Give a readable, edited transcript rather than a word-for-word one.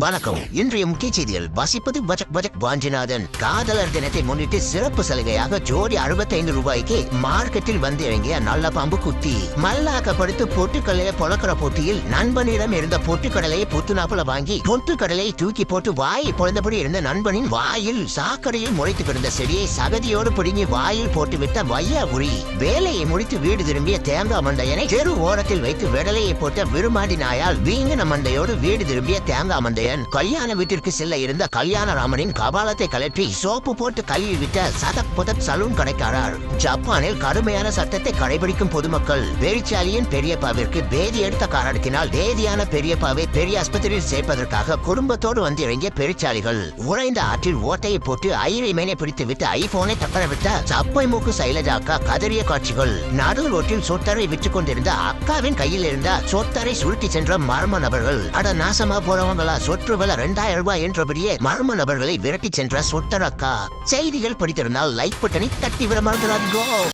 வணக்கம். இன்றைய முக்கிய செய்திகள் வாசிப்பது வாஞ்சிநாதன். காதலர் தினத்தை முன்னிட்டு சிறப்பு சலுகையாக ஜோடி 65 ரூபாய்க்கு மார்க்கெட்டில் வந்து இறங்கிய நல்ல பாம்பு குட்டி. மல்லாக்கப்படுத்து பொட்டுக்கடலையை பொழக்கிற போட்டியில் நண்பனிடம் இருந்த பொட்டுக்கடலையை புத்துநாப்புல வாங்கி பொட்டுக்கடலையை தூக்கி போட்டு வாயை பொழந்தபடி இருந்த நண்பனின் வாயில் சாக்கடையில் முளைத்து கிடந்த செடியை சகதியோடு பிடுங்கி வாயில் போட்டு விட்ட வையாபுரி. வேலையை முடித்து வீடு திரும்பிய தேங்காய் மண்டையனை தெரு ஓரத்தில் வைத்து விடலையை போட்ட விருமாடி நாயால் வீங்கின மண்டையோடு வீடு திரும்பிய தேங்காய் மண்டையன் கல்யாண வீட்டிற்கு செல்ல இருந்த கல்யாண ராமனின் கபாலத்தை கலற்றி சோப்பு போட்டு கழுவி விட்ட சதக் புதக் சலூன் கடைக்காரர். ஜப்பானில் கடுமையான சட்டத்தை கடைபிடிக்கும் பொதுமக்கள். பேரிச்சாலியின் பெரியப்பாவிற்கு பேதி எடுத்த காரணத்தினால் பேதியான பெரியப்பாவை பெரிய ஆஸ்பத்திரியில் சேர்ப்பதற்காக குடும்பத்தோடு வந்து இறங்கிய பெரிச்சாலிகள் உறைந்த ஆற்றில் ஓட்டையை போட்டு ஐரை மேலே பிடித்து விட்டு ஐபோனை தப்பற விட்ட சப்பை மூக்கு சைலஜாக்கா கதறிய காட்சிகள். நடு ரோட்டில் சொத்தரை விற்றுக் கொண்டிருந்த அக்காவின் கையில் இருந்த சொத்தரை சுருட்டி சென்ற மர்ம நபர்கள். அட நாசமா போறவங்களா, சொற்று விலை 2000 ரூபாய் என்றபடியே மர்ம நபர்களை விரட்டி சென்ற சொத்தரக்கா. செய்திகள் படித்திருந்தால் லைக் பட்டனை தட்டி விட மறந்துடாதீங்க.